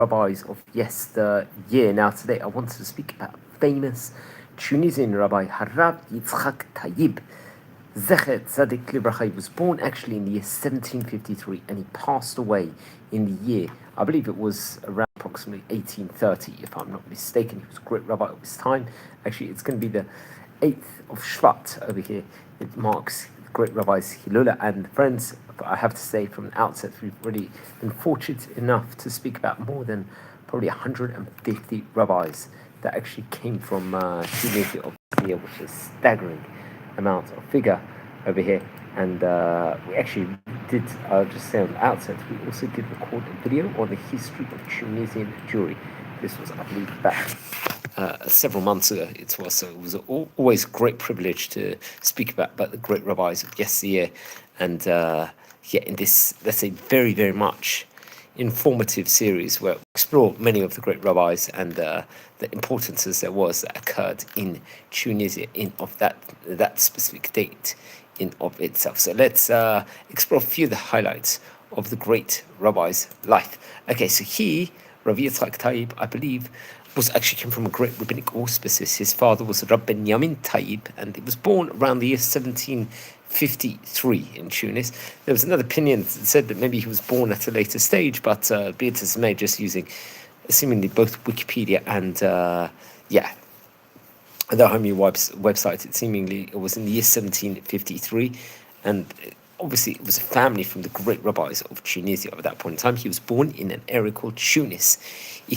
rabbis of yesteryear. Now, today I wanted to speak about famous Tunisian Rabbi Rabbi Yitzchak Taieb. Zechet Tzadik Libracha. He was born actually in the year 1753 and he passed away in the year, I believe it was around approximately 1830, if I'm not mistaken. He was a great rabbi of his time. Actually, it's going to be the 8th of Shvat over here. It marks great rabbis Hilula and friends. But I have to say from the outset, we've already been fortunate enough to speak about more than probably 150 rabbis that actually came from Tunisia, which is staggering amount of figure over here. And we actually did, I'll just say on the outset, we also did record a video on the history of Tunisian Jewry. This was, I believe, back several months ago. It was always a great privilege to speak about the great rabbis of yesteryear. And in this, let's say, very, very much informative series where we explore many of the great rabbis and the importances there was that occurred in Tunisia of that specific date in of itself. So let's explore a few of the highlights of the great rabbi's life. Okay, so Rabbi Yitzchak Taieb, I believe, came from a great rabbinic auspices. His father was Rabbi Taieb, and he was born around the year 1753 in Tunis. There was another opinion that said that maybe he was born at a later stage, but be it as may, just using seemingly both Wikipedia and the Homey website, it was in the year 1753, and obviously it was a family from the great rabbis of Tunisia at that point in time. He was born in an area called Tunis. So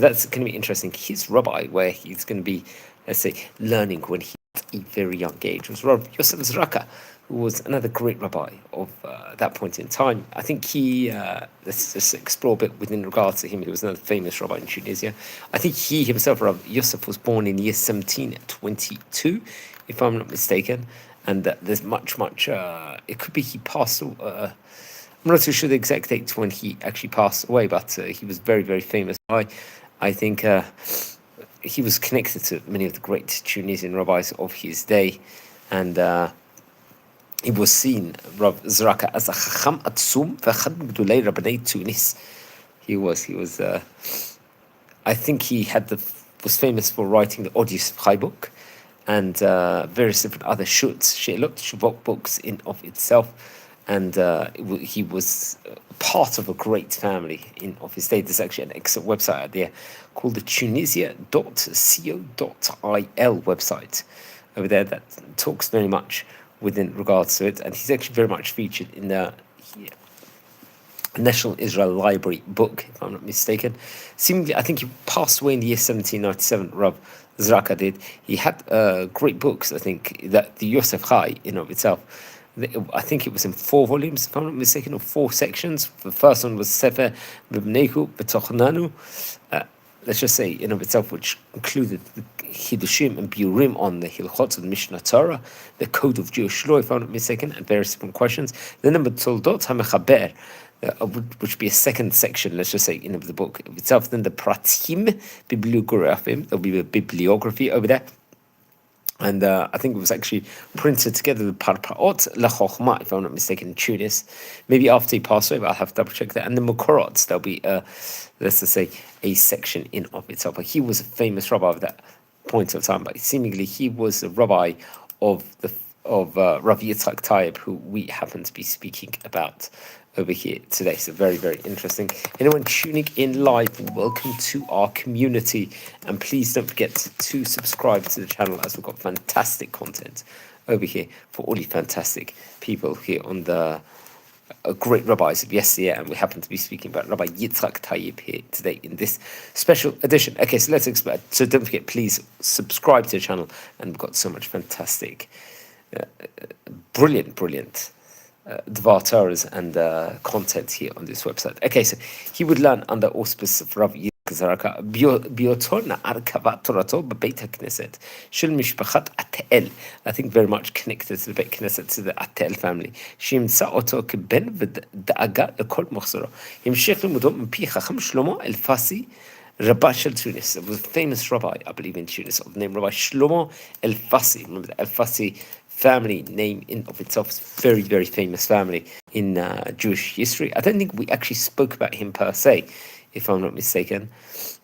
that's going to be interesting. His rabbi, where he's going to be, let's say, learning when he's at a very young age, was Rabbi Yosef Zaraka, who was another great rabbi of that point in time. I think let's just explore a bit within regards to him. He was another famous rabbi in Tunisia. I think he himself, Rabbi Yosef, was born in the year 1722, if I'm not mistaken. And there's much, it could be he passed, I'm not too sure the exact date when he actually passed away, but he was very, very famous. I think he was connected to many of the great Tunisian rabbis of his day. And he was seen, Rav Zaraka, as a chacham atzum v'echad migdolei Rabbi Tunis. He was. I think he was famous for writing the Odious Chai book and various different other shuvot books in of itself. And he was part of a great family in of his day. There's actually an excellent website out there called the Tunisia.co.il website over there that talks very much within regards to it, and he's actually very much featured in the National Israel Library book, if I'm not mistaken. Seemingly, I think he passed away in the year 1797, Rav Zaraka did. He had great books, I think, that the Yosef Chai in of itself. I think it was in 4 volumes, if I'm not mistaken, or 4 sections. The first one was Sefer B'Bnehu B'Tochnanu, let's just say, in of itself, which included the Hidushim and Biurim on the Hilchot of the Mishnah Torah, the Code of Jewish Law, if I'm not mistaken, and various different questions. Then number Toldot HaMechaber, which would be a second section, let's just say, in of the book itself. Then the Pratim Bibliografim, there'll be a bibliography over there. And I think it was actually printed together with Parpaot LaChochma, if I'm not mistaken, in Tunis. Maybe after he passed away, but I'll have to double check that. And the Mukorot, there'll be, let's just say, a section in of itself. But he was a famous rabbi of that point of time. But seemingly, he was a rabbi of Rabbi Yitzchak Taieb, who we happen to be speaking about over here today. So very, very interesting. Anyone tuning in live, welcome to our community, and please don't forget to subscribe to the channel, as we've got fantastic content over here for all you fantastic people here on the great rabbis of yesteryear, and we happen to be speaking about Rabbi Yitzchak Taieb here today in this special edition. Okay, so let's explore. So don't forget, please subscribe to the channel, and we've got so much fantastic, brilliant Dvar Torahs and content here on this website. Okay, so he would learn under auspices of Rabbi Yitzchak Zaraka, Biotor Na'ar Kavat Torato B'Beit HaKnesset Shel Mishpachat Atel. I think very much connected to the Beit Knesset, to the Atel family. Shimtza Oto Keben V'Da'aga L'Kol Mochzoro. Himshech Limudot M'Pi Chacham Shlomo El-Fasi Rabbi Shel Tunis. It was a famous rabbi, I believe, in Tunis, of the name Rabbi Shlomo El-Fasi. Remember the El-Fasi family name in of itself is very, very famous family in Jewish history. I don't think we actually spoke about him per se, if I'm not mistaken.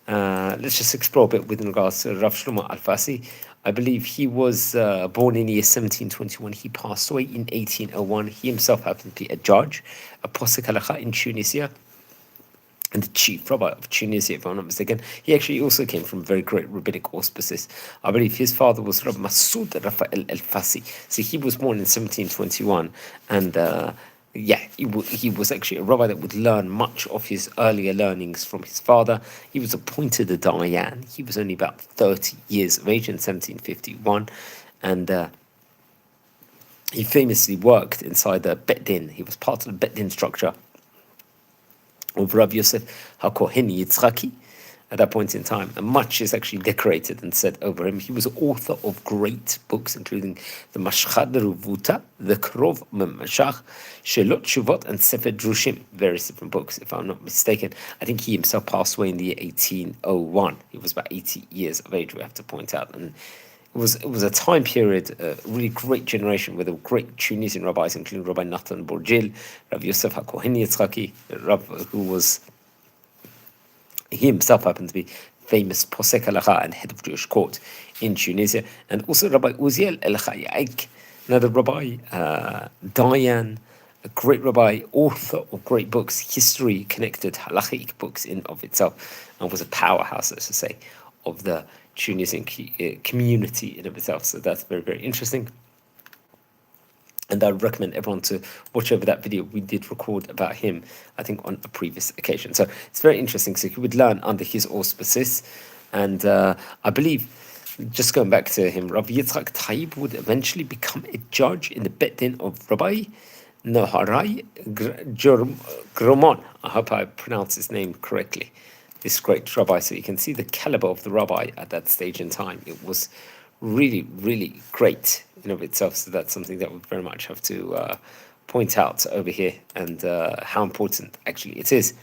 Let's just explore a bit with regards to Rav Shlomo Alfasi. I believe he was born in the year 1721. He passed away in 1801. He himself happened to be a judge, a posek halacha in Tunisia, and the chief rabbi of Tunisia, if I'm not mistaken. He actually also came from very great rabbinic auspices. I believe his father was Rabbi Masoud Raphael El-Fassi. So he was born in 1721, and he was actually a rabbi that would learn much of his earlier learnings from his father. He was appointed a dayan. He was only about 30 years of age in 1751, and he famously worked inside the Bet Din. He was part of the Bet Din structure of Rav Yosef HaKohen Yitzchaki at that point in time, and much is actually decorated and said over him. He was author of great books, including the Mashchad Ruvuta, the Krov Memashach, Shelot Shuvot, and Sefer Drushim, various different books, if I'm not mistaken. I think he himself passed away in the year 1801. He was about 80 years of age, we have to point out, and it was a time period, a really great generation with a great Tunisian rabbis, including Rabbi Natan Bourjil, Rav Yosef HaKohen Yitzchaki, he himself happened to be famous posek halacha and head of Jewish court in Tunisia, and also Rabbi Uziel El-Chayaik, another rabbi, dayan, a great rabbi, author of great books, history-connected halachic books in of itself, and was a powerhouse, let's just say, of the Tunisian community in of itself. So that's very, very interesting. And I would recommend everyone to watch over that video we did record about him, I think, on a previous occasion. So it's very interesting. So he would learn under his auspices. And I believe, just going back to him, Rabbi Yitzchak Taieb would eventually become a judge in the Bet Din of Rabbi Noharai Gromon. I hope I pronounce his name correctly. This great rabbi. So you can see the caliber of the rabbi at that stage in time. It was really, really great in of itself. So that's something that we very much have to point out over here, and how important actually it is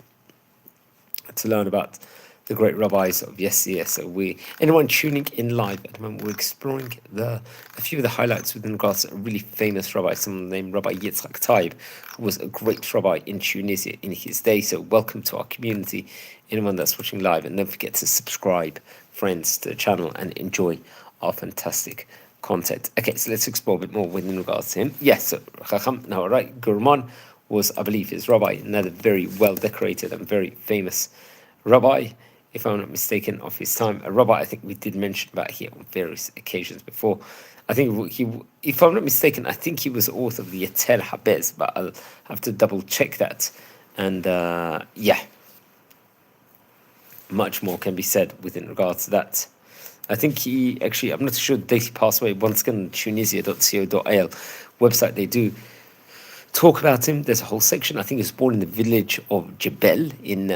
to learn about the great rabbis of yesteryear. So anyone tuning in live at the moment, we're exploring a few of the highlights within regards to a really famous rabbi, someone named Rabbi Yitzchak Taieb, who was a great rabbi in Tunisia in his day. So welcome to our community, anyone that's watching live, and don't forget to subscribe, friends, to the channel and enjoy our fantastic content. Okay, so let's explore a bit more within regards to him. Yes, so Chacham Naharai Gurman was, I believe, his rabbi, another very well decorated and very famous rabbi, if I'm not mistaken, of his time. A rabbi I think we did mention about here on various occasions before. I think he, if I'm not mistaken, I think he was author of the Yeter Habez, but I'll have to double check that. And much more can be said within regards to that. I think he actually, I'm not sure the date he passed away. Once again, tunisia.co.il website, they do talk about him. There's a whole section. I think he was born in the village of Jebel in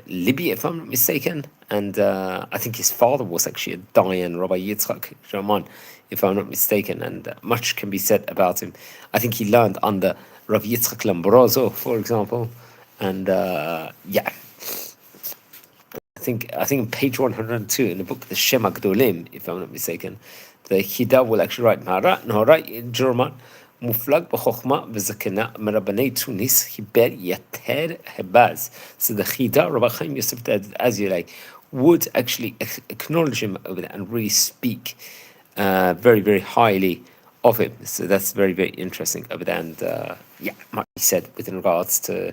Libya, if I'm not mistaken. And I think his father was actually a dayan, Rabbi Yitzchak Taieb, if I'm not mistaken. And much can be said about him. I think he learned under Rabbi Yitzchak Lombroso, for example. And I think on page 102 in the book, the Shem Migdolim, if I'm not mistaken, the Hida will actually write, Noharai German, Muflag b'chokhma v'zakena merabbanei Tunis hiber yater hebaz. So the Chida, Rabbi Chaim Yosef, as you like, would actually acknowledge him over there and really speak very, very highly of him. So that's very, very interesting over there. And might be said with regards to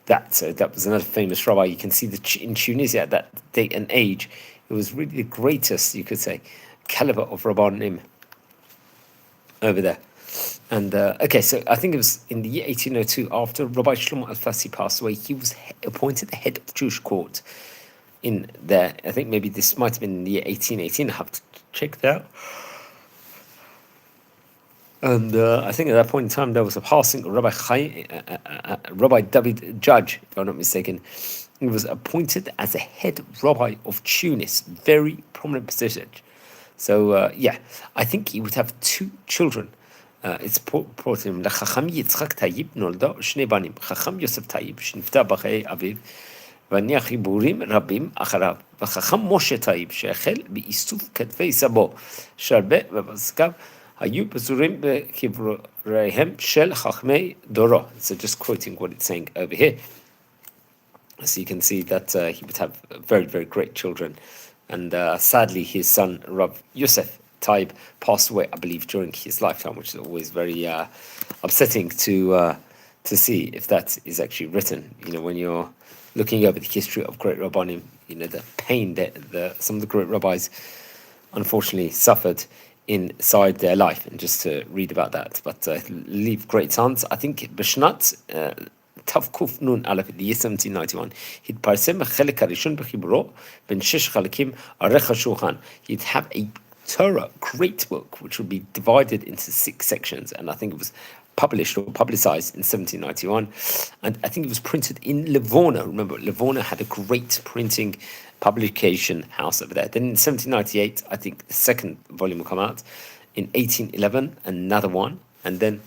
that. So that was another famous rabbi. You can see that in Tunisia at that date and age, it was really the greatest, you could say, caliber of rabbanim over there. And so I think it was in the year 1802, after Rabbi Shlomo Alfasi passed away, he was appointed the head of Jewish court in there. I think maybe this might have been in the year 1818. I have to check that. And I think at that point in time, there was a passing of Rabbi David Judge, if I'm not mistaken. He was appointed as a head rabbi of Tunis, very prominent position. So, I think he would have two children. It's reported him, Chacham Yitzchak Taieb nolda shnei banim, Chacham Yosef Taieb, shnifta b'chei aviv, v'niach chiburim rabim acharav, v'Chacham Moshe Taieb, she'echel b'isuf ketfei sabo, sharbe v'bazkav, היו פזורים בקבריהם של חכמי דורו. So just quoting what it's saying over here. So you can see that he would have very, very great children. And sadly, his son, Rabbi Yitzchak Taieb, passed away, I believe, during his lifetime, which is always very upsetting to see if that is actually written. When you're looking over the history of great Rabbanim, the pain that some of the great rabbis unfortunately suffered inside their life, and just to read about that. But leave great sons. I think Bishnat תקוף נון א', ל 1791, התפרסם החלק הראשון בחיבורו בין 6 חלקים ערך השולחן. He'd have a Torah, great book, which would be divided into 6 sections, and I think it was published or publicized in 1791, and I think it was printed in Livorno. Remember, Livorno had a great printing publication house over there. Then in 1798, I think the second volume will come out. In 1811, another one, and then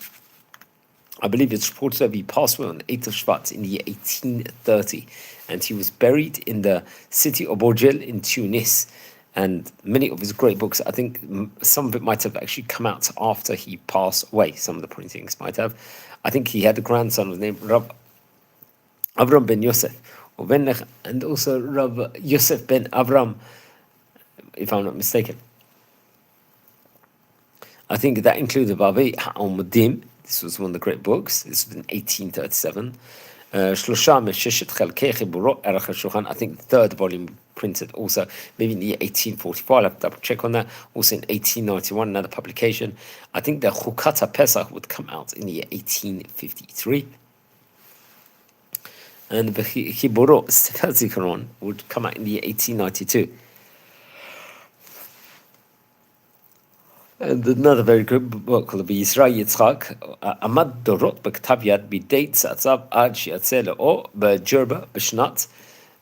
I believe it's reported that he passed away on the 8th of Shvat in the year 1830, and he was buried in the city of Borjel in Tunis. And many of his great books, I think some of it might have actually come out after he passed away. Some of the printings might have. I think he had a grandson named Rav Avram ben Yosef, and also Rav Yosef ben Avram, if I'm not mistaken. I think that included Babi Ha'omudim. This was one of the great books. This was in 1837. Shlosha Mesheshet Chalkei Chiburo Erech HaShulchan. I think the third volume printed also maybe in the year 1844. I'll have to double check on that. Also in 1891, another publication. I think the Chukat HaPesach would come out in the year 1853. And the Chiburo Sefer Zikaron would come out in the year 1892. And another very good book called Rabbi Yitzchak Amad Dorot בכתב יד בידי צאצאיו עד שיצא לאור בג'רבה בשנת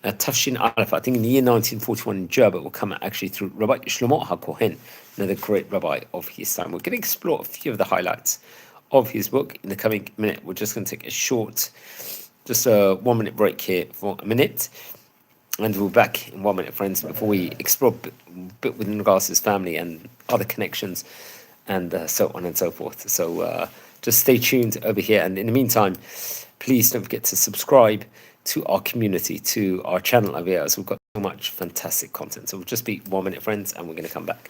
Tafshin Aleph. I think in the year 1941 in Jerba will come out actually through Rabbi Shlomo HaKohen, another great rabbi of his time. We're going to explore a few of the highlights of his book in the coming minute. We're just going to take a short, just a 1 minute break here for a minute. And we'll be back in 1 minute, friends, before we explore a bit within regards to his family and other connections and so on and so forth. So just stay tuned over here. And in the meantime, please don't forget to subscribe to our community, to our channel over here, as we've got so much fantastic content. So we'll just be 1 minute, friends, and we're going to come back.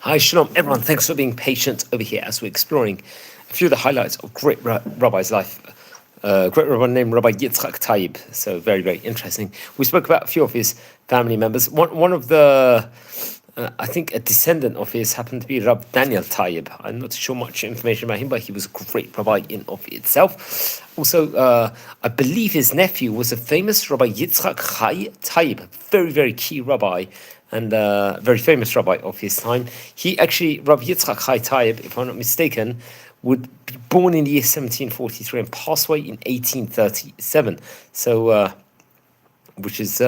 Hi, Shalom, everyone. Thanks for being patient over here as we're exploring a few of the highlights of great rabbi's life. Great rabbi named Rabbi Yitzchak Taieb. So very, very interesting. We spoke about a few of his family members. One of the I think a descendant of his happened to be Rabbi Daniel Taieb. I'm not sure much information about him, but he was a great rabbi in of itself. Also, I believe his nephew was a famous Rabbi Yitzchak Taieb, very, very key rabbi and very famous rabbi of his time. He actually, Rabbi Yitzchak Taieb, if I'm not mistaken, would be born in the year 1743 and pass away in 1837. So, which is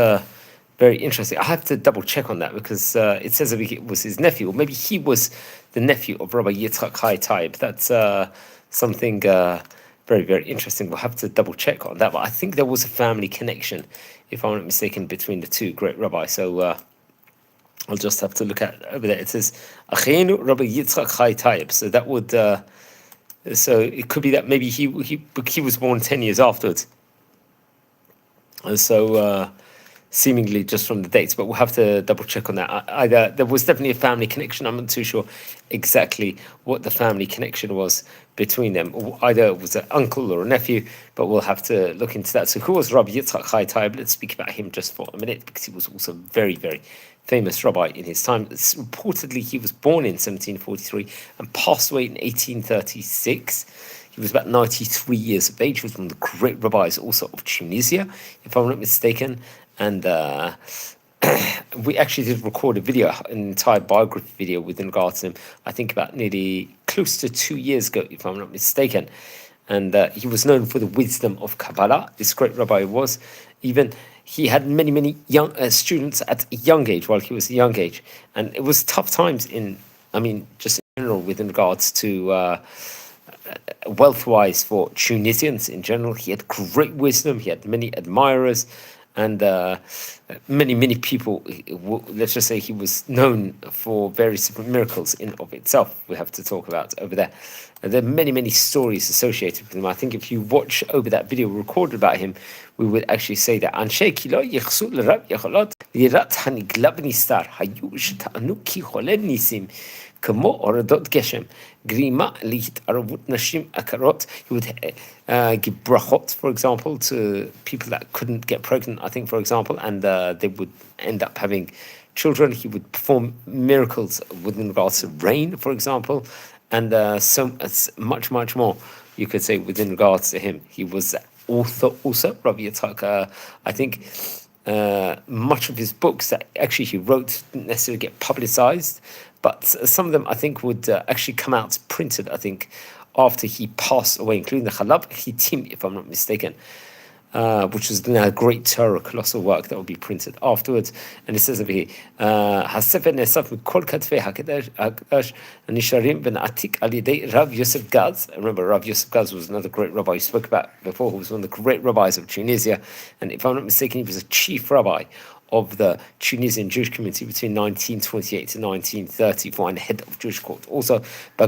very interesting. I have to double check on that because it says that it was his nephew, or maybe he was the nephew of Rabbi Yitzchak Taieb. That's something very, very interesting. We'll have to double check on that. But I think there was a family connection, if I'm not mistaken, between the two great rabbis. So I'll just have to look at over there. It says Achenu Rabbi Yitzchak Taieb. So that would so it could be that maybe he was born 10 years afterwards. And so seemingly just from the dates, but we'll have to double check on that. Either there was definitely a family connection. I'm not too sure exactly what the family connection was between them. Either it was an uncle or a nephew, but we'll have to look into that. So who was Rabbi Yitzchak Taieb? Let's speak about him just for a minute because he was also very, very famous rabbi in his time. Reportedly, he was born in 1743 and passed away in 1836. He was about 93 years of age. He was one of the great rabbis also of Tunisia, if I'm not mistaken. And we actually did record a video, an entire biography video with regards to him, I think about nearly close to 2 years ago, if I'm not mistaken. And he was known for the wisdom of Kabbalah. This great rabbi was. Even he had many, many young students at a young age, while he was a young age. And it was tough times just in general with regards to wealth-wise for Tunisians in general. He had great wisdom. He had many admirers. And many people, let's just say he was known for various different miracles in of itself we have to talk about over there. And there are many stories associated with him. I think if you watch over that video recorded about him, we would actually say that כמו אורדות גשם, גרימה להתערבות נשים עקרות. He would give brachot, for example, to people that couldn't get pregnant, I think, for example, and they would end up having children. He would perform miracles with regards to rain, for example, and so much more, you could say, within regards to him. He was author also, Rabbi Yitzchak, I think, much of his books that actually he wrote didn't necessarily get publicized, but some of them I think would actually come out printed, I think, after he passed away, including the Chalab Chitim, if I'm not mistaken, which was now a great Torah, colossal work that will be printed afterwards. And it says over here, "Hasefer nesaf mikol katvei hakadosh nisharim ben atik al yedei Rav Yosef Gaz." Remember, Rav Yosef Gaz was another great rabbi you spoke about before, who was one of the great rabbis of Tunisia, and if I'm not mistaken, he was a chief rabbi of the Tunisian Jewish community between 1928 to 1934 and head of Jewish court. Also, he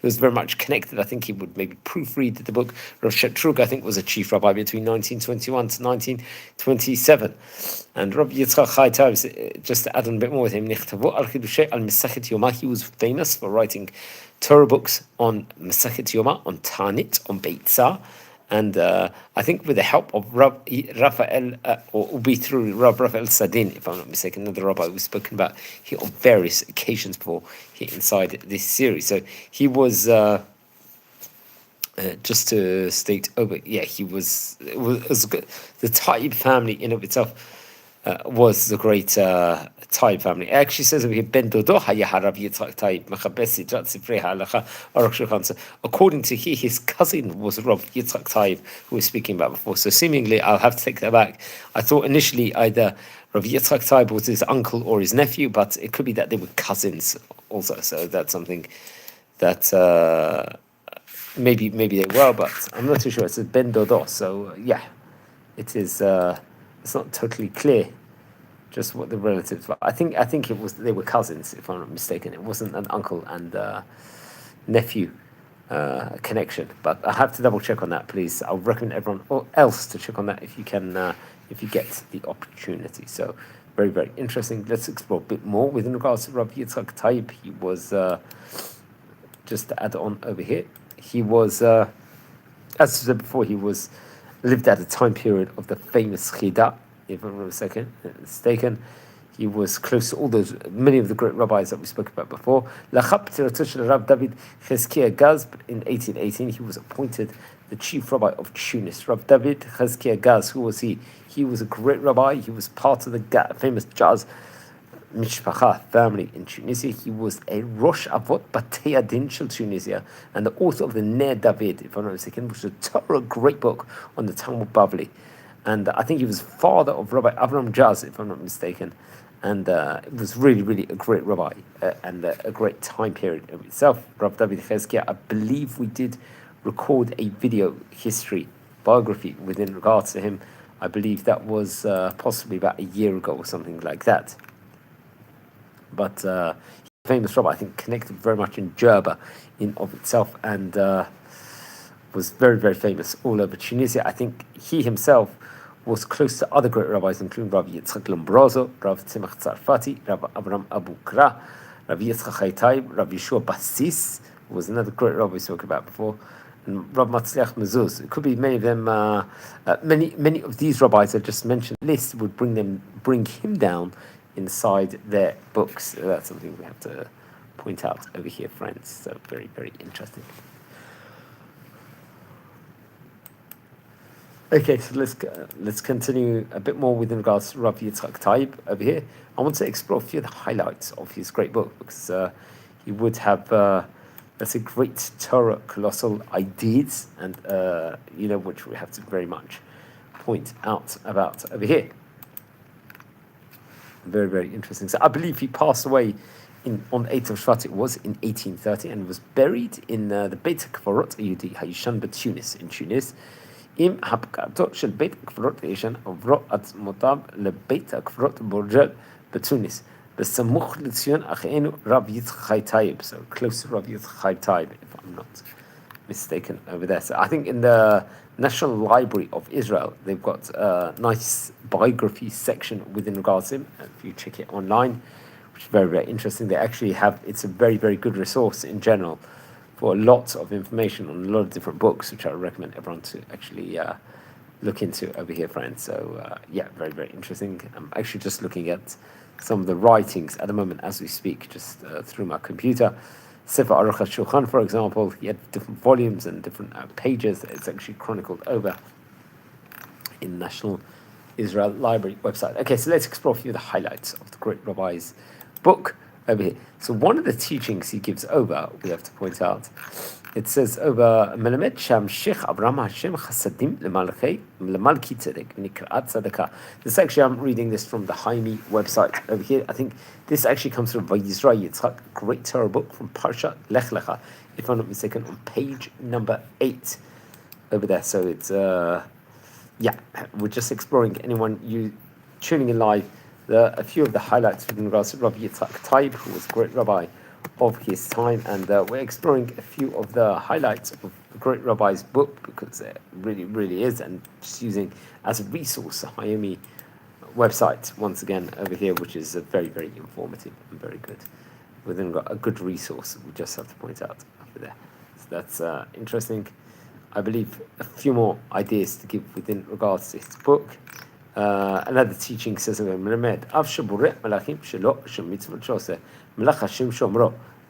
was very much connected. I think he would maybe proofread the book. Rav Shetrug, I think, was a chief rabbi between 1921 to 1927. And Rabbi Yitzchak Taieb, just to add on a bit more with him, he was famous for writing Torah books on Mesachet Yoma, on Tanit, on Beitzah. And I think with the help of Raphael, or be through Rab Raphael Sadin, if I'm not mistaken, another rabbi we've spoken about here on various occasions before here inside this series. So he was, just to state over, he was good. The Taieb family in of itself was the great Taieb family. It actually says over here, Ben Dodo Rabbi Yitzchak Taieb, Mechaber Sidrat Sifrei Halacha Aruch Shulchan. So according to here, his cousin was Rabbi Yitzchak Taieb, who we were speaking about before. So seemingly, I'll have to take that back. I thought initially either Rabbi Yitzchak Taieb was his uncle or his nephew, but it could be that they were cousins also. So that's something that maybe they were, but I'm not too sure. It says Ben Dodo, so it is. It's not totally clear just what the relatives were. I think it was they were cousins, if I'm not mistaken. It wasn't an uncle and nephew connection. But I have to double check on that, please. I'll recommend everyone else to check on that if you can, if you get the opportunity. So very, very interesting. Let's explore a bit more with regards to Rabbi Yitzchak Taieb. He was, just to add on over here, he was, as I said before, he was lived at a time period of the famous Chida, if I'm not mistaken. He was close to many of the great rabbis that we spoke about before. Lachap Tiratush Rav David Cheskia Gaz in 1818, he was appointed the chief rabbi of Tunis. Rav David Cheskia Gaz, who was he? He was a great rabbi. He was part of the famous Jaz Mishpacha family in Tunisia. He was a Rosh Avot Batei Adin Shel Tunisia and the author of the Ner David, if I'm not mistaken, which is a Torah great book on the Talmud Bavli. And I think he was father of Rabbi Avram Jaz, if I'm not mistaken. And it was really, really a great rabbi and a great time period of itself. Rav David Cheskia, I believe we did record a video history biography within regards to him. I believe that was possibly about a year ago or something like that. But famous rabbi, I think, connected very much in Jerba in of itself, and was very, very famous all over Tunisia. I think he himself was close to other great rabbis, including Rabbi Yitzchak Rav Tzemach Tzarfati, Rabbi Abraham Abu Kra, Rabbi Yitzchak Taieb, Rabbi Yeshua Basis, who was another great rabbi we spoke about before, and Rabbi Matzliach Mezuz. It could be many of them. Many of these rabbis I just mentioned list would bring him down inside their books. So that's something we have to point out over here, friends. So very, very interesting. Okay, so let's continue a bit more with regards to Rabbi Yitzchak Taieb over here. I want to explore a few of the highlights of his great book, because he would have that's a great Torah colossal ideas, and which we have to very much point out about over here. Very, very interesting. So I believe he passed away on the 8th of Shvat, it was in 1830, and was buried in the Beit HaKvarot Yehudi Hayishan B'Tunis in Tunis. עם הפקעתו של בית הקברות הישן עוברו עצמותיו לבית הקברות בורג'ל בתוניס, בסמוך לציון אחינו רב יצחק טייב. So close to Rabbi Yitzchak Taieb, if I'm not mistaken, over there. So I think in the National Library of Israel, they've got a nice biography section within regards to him. If you check it online, which is very, very interesting, they actually have, it's a very, very good resource in general for lots of information on a lot of different books, which I recommend everyone to actually look into over here, friends. So very, very interesting. I'm actually just looking at some of the writings at the moment as we speak, just through my computer. Sefer Aruch HaShulchan, for example, he had different volumes and different pages. It's actually chronicled over in National Israel Library website. Okay, so let's explore a few of the highlights of the great rabbi's book over here. So one of the teachings he gives over, we have to point out, it says over Melamed Sham Sheikh Abraham Hashem Chasadim Lemalki Tzedek Nikrat Tzedakah. This actually, I'm reading this from the Haimi website over here. I think this actually comes from Vayizra Yitzchak, great Torah book from Parsha Lech Lecha, if I'm not mistaken, on page number 8 over there. So it's we're just exploring anyone you tuning in live. A few of the highlights with regards to Rabbi Yitzchak Taieb, who was a great rabbi of his time, and we're exploring a few of the highlights of the great rabbi's book, because it really, really is, and just using as a resource the Hayami website once again over here, which is very, very informative and very good. Within a good resource, we just have to point out over there. So that's interesting. I believe a few more ideas to give within regards to his book. Another teaching says the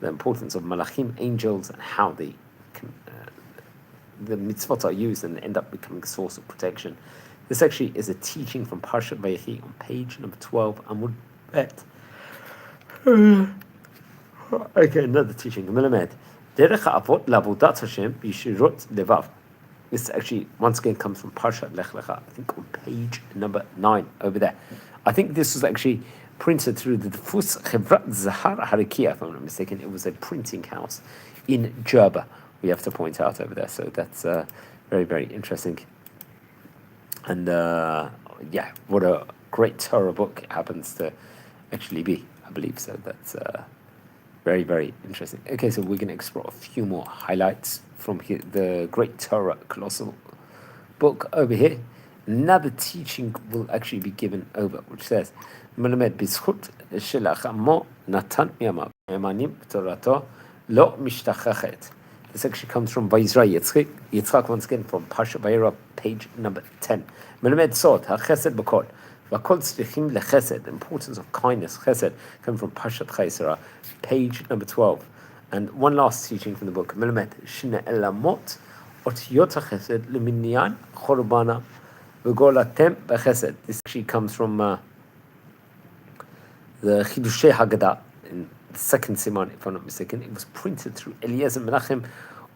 importance of malachim, angels, and how they the mitzvot are used and end up becoming a source of protection. This actually is a teaching from Parshat Vayechi on page number 12, Amud Bet. Okay, another teaching. Derech ha'avot la'avodat Hashem b'yishirot levav. This actually, once again, comes from Parshat Lech Lecha, I think on page number 9 over there. I think this was actually printed through the Dfus Chevrat Zahar Harikia, if I'm not mistaken. It was a printing house in Jerba, we have to point out over there. So that's very, very interesting. And what a great Torah book it happens to actually be, I believe. So that's very, very interesting. Okay, so we're going to explore a few more highlights from the great Torah colossal book over here. Another teaching will actually be given over, which says, "Melamed b'zchut shelachamo natan miyamav emanim torato lo mishtachachet." This actually comes from Vayizra Yitzchak once again from Parsha Vayera, page number 10. "Melamed sod hachesed b'kol V'kol tzrichim lechesed, the importance of kindness, chesed, coming from Pashat Chaisara, page number 12. And one last teaching from the book, Melamed Shne Elamot, Otiyot HaChesed, Leminyan, Chorbana, V'golatem B'chesed. This actually comes from the Chidushei Haggadah, in the second Siman, if I'm not mistaken. It was printed through Eliezer Menachem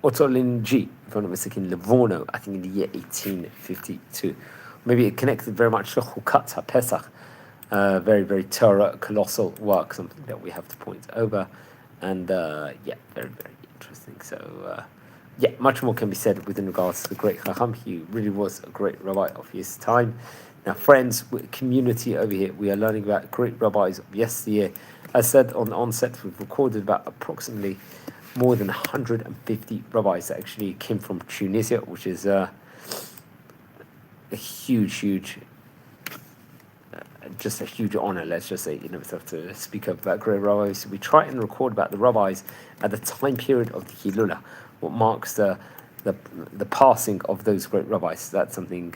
Otolinji, if I'm not mistaken, Livorno, I think in the year 1852. Maybe it connected very much to Chukat HaPesach, very, very Torah, colossal work, something that we have to point over. And very, very interesting. So, much more can be said within regards to the great Chacham. He really was a great rabbi of his time. Now, friends, community over here, we are learning about great rabbis of yesteryear. As said on the onset, we've recorded about approximately more than 150 rabbis that actually came from Tunisia, which is a huge, just a huge honor, let's just say, to speak about great rabbis. We try and record about the rabbis at the time period of the Hilula, what marks the passing of those great rabbis. So that's something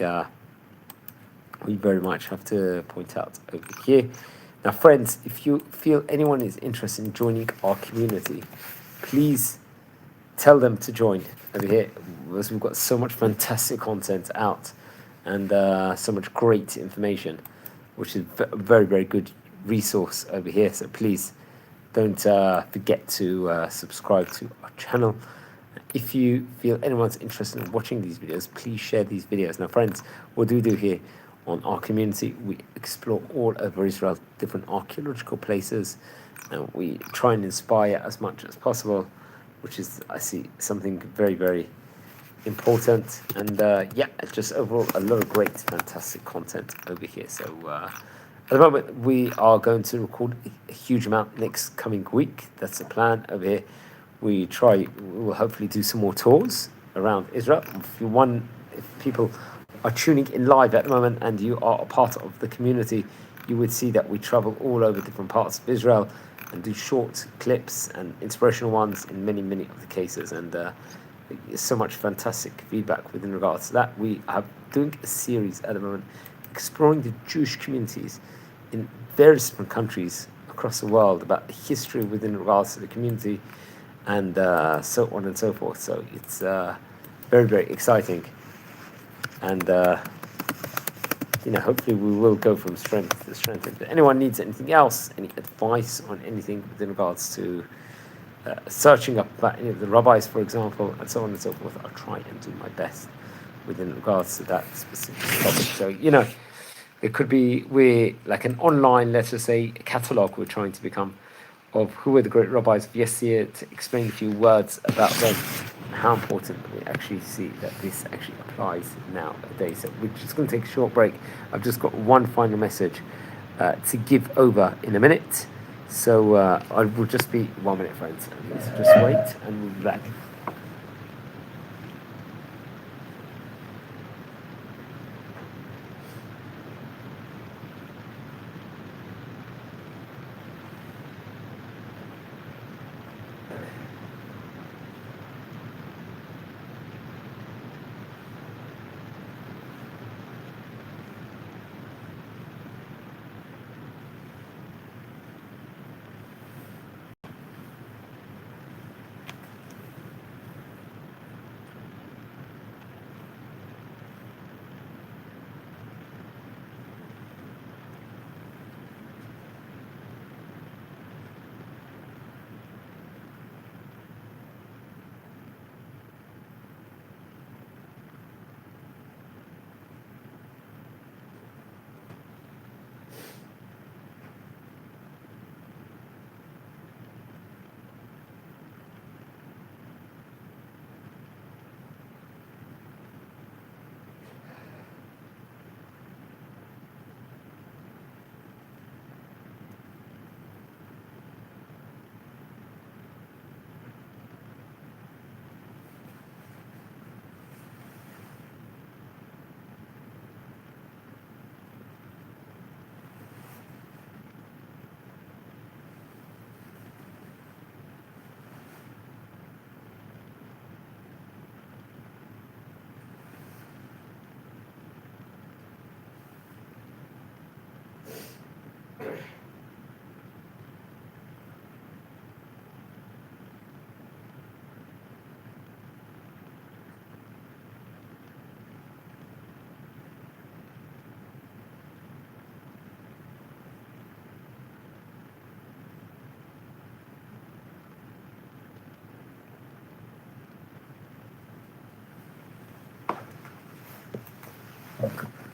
we very much have to point out over here. Now, friends, if you feel anyone is interested in joining our community, please tell them to join over here, because we've got so much fantastic content out and so much great information, which is a very, very good resource over here. So please don't forget to subscribe to our channel. If you feel anyone's interested in watching these videos, please share these videos. Now, friends, what do we do here on our community? We explore all over Israel, different archaeological places, and we try and inspire as much as possible, which is, I see, something very, very important. And just overall a lot of great, fantastic content over here. So at the moment, we are going to record a huge amount next coming week. That's the plan over here. We will hopefully do some more tours around Israel. If people are tuning in live at the moment and you are a part of the community, you would see that we travel all over different parts of Israel and do short clips and inspirational ones in many, many of the cases. And so much fantastic feedback within regards to that. We are doing a series at the moment exploring the Jewish communities in various different countries across the world, about the history within regards to the community, and so on and so forth. So it's very, very exciting. And hopefully we will go from strength to strength. If anyone needs anything else, any advice on anything within regards to searching up about any of the rabbis, for example, and so on and so forth, I'll try and do my best within regards to that specific topic. So, it could be, we're like an online, let's just say, catalogue we're trying to become of who were the great rabbis of yesteryear, to explain a few words about them and how important we actually see that this actually applies nowadays. So we're just going to take a short break. I've just got one final message to give over in a minute. So I will just be 1 minute, friends. Please just wait and we'll be back.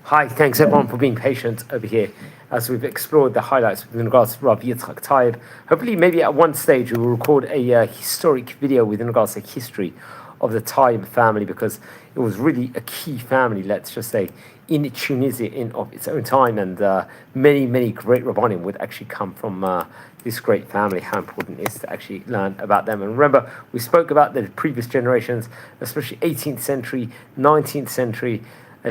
Hi, thanks everyone for being patient over here as we've explored the highlights with regards to Rabbi Yitzchak Taieb. Hopefully, maybe at one stage we will record a historic video with regards to history of the Taieb family, because it was really a key family, let's just say, in Tunisia in of its own time, and many great Rabbanim would actually come from this great family. How important it is to actually learn about them. And remember, we spoke about the previous generations, especially 18th century, 19th century.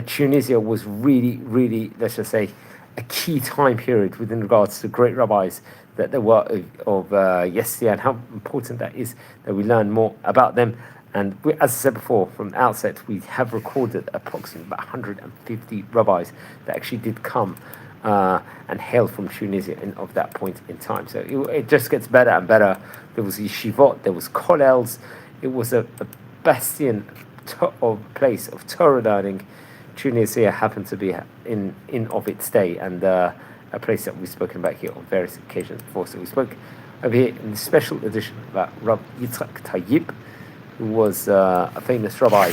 Tunisia was really, let's just say, a key time period within regards to great rabbis that there were of yesterday, and how important that is that we learn more about them. And we, as I said before, from the outset, we have recorded approximately about 150 rabbis that actually did come and hail from Tunisia of that point in time. So it just gets better and better. There was yeshivot, there was kollels. It was a bastion of place of Torah learning. Tunisia happened to be in of its day, and a place that we've spoken about here on various occasions before. So we spoke over here in the special edition about Rabbi Yitzchak Taieb, who was a famous rabbi,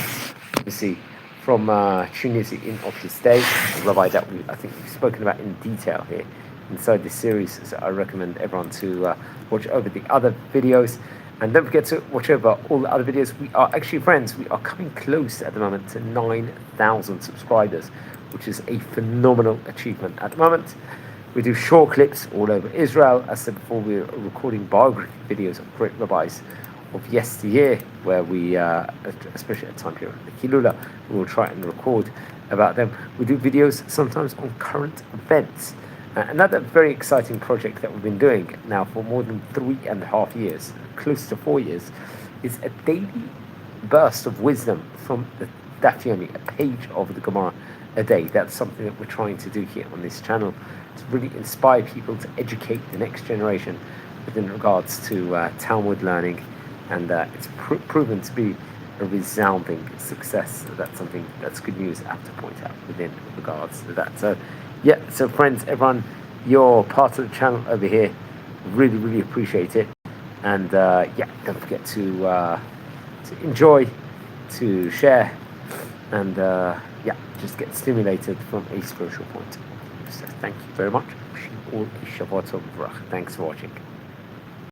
obviously, from Tunisia in of his day, a rabbi that I think we've spoken about in detail here inside this series. So I recommend everyone to watch over the other videos. And don't forget to watch over all the other videos. We are actually, friends, we are coming close at the moment to 9,000 subscribers, which is a phenomenal achievement at the moment. We do short clips all over Israel. As I said before, we're recording biography videos of great rabbis of yesteryear, where we, especially at the time period of the Hilula, we will try and record about them. We do videos sometimes on current events. Another very exciting project that we've been doing now for more than 3.5 years, close to 4 years, is a daily burst of wisdom from the Daf Yomi, a page of the Gemara a day. That's something that we're trying to do here on this channel, to really inspire people to educate the next generation within regards to Talmud learning, and it's proven to be a resounding success. So that's something that's good news I have to point out within regards to that. So yeah, so friends, everyone, you're part of the channel over here. Really appreciate it. And yeah, don't forget to enjoy, to share, and yeah, just get stimulated from a spiritual point. So thank you very much. Wishing all a Shabbat Tov. Thanks for watching.